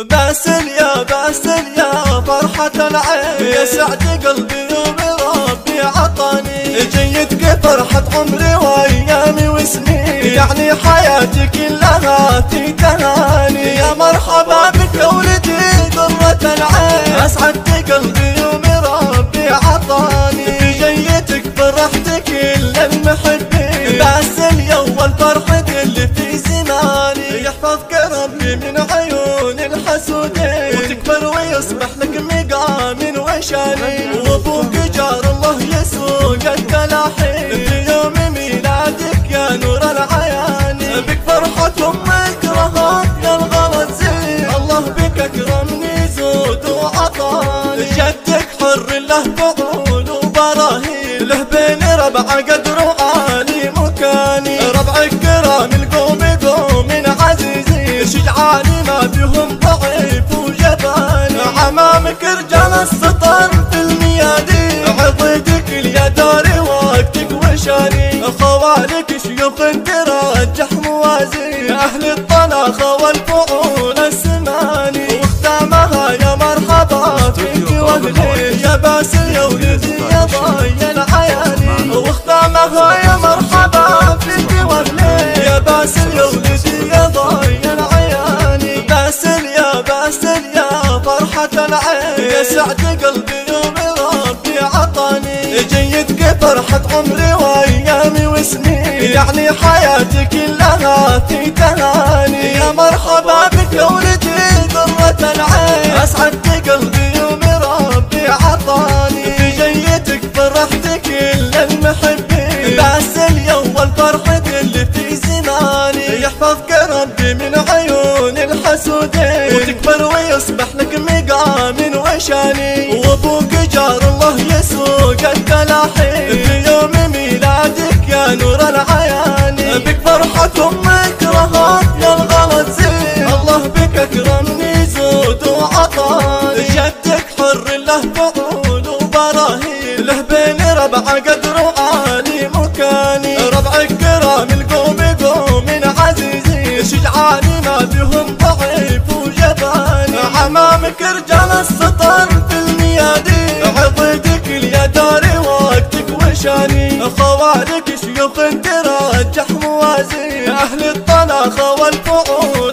باسل يا فرحة العين، يا سعد قلبي يوم ربي عطاني، جيتك فرحة عمري وايامي وسنين، يعني حياتي كلها في تهاني، يا مرحبا بك يا ولدي قرة العين، اسعدت قلبي يوم ربي عطاني، جيتك فرحت كل المحبين، باسل يا اول فرحة اللي في زماني، يحفظك ربي من عيون الحسودين، وتكبر ويصبح لك مقام وشاني، وابوك جار الله يسوق التلاحين، في يوم ميلادك يا نور العيان، بك فرحة امك رهات الغلط زين، الله بك اكرمني زود وعطاني، جدك حر له فعول وبراهين، له بين ربع قدر وعالي مكاني، ربعك كرام القوم قوم عزيزين، شجعاني ما بهم ضعيف وجباني، عمامك رجال السطر في الميادين، عضيدك اليداري وقتك وشاني، خوالك شيوخ ترجح موازين، اهل الطلاخة والفعول السماني، واختامها يا مرحبا فيك واهلين، يا باسل يا ولدي يا ضي العياني، واختامها يا مرحبا فيك واهلين، يا باسل يا ولدي يا ضي العياني، باسل يا فرحة العين، يا سعد قلبي يوم ربي عطاني، جيتك فرحة عمري وايامي وسنين، يعني حياتي كلها في تهاني، يا مرحبا بك يا ولدي قرة العين، اسعدت قلبي يوم ربي عطاني، جيتك فرحت كل المحبين، باسل يا اول فرحة اللي في زماني، يحفظك ربي من عيون الحسودين، وتكبر ويصبح لك مقام وشاني، وابوك جار الله يسوق التلاحين، في يوم ميلادك يا نور العيان، بك فرحة امك رهات للغلط زين، الله بك اكرمني زود وعطاني، جدك حر له فعول وبراهين، له بين ربع قدر وعالي مكاني، ربعك كرام القوم قوم عزيزين، شجعاني ما بهم ضعيف وجباني، عمامك رجال السطر في الميادين، عضيدك اليداري وقتك وشاني، خوالك شيوخ ترجح موازين، اهل الطلاخة والفعول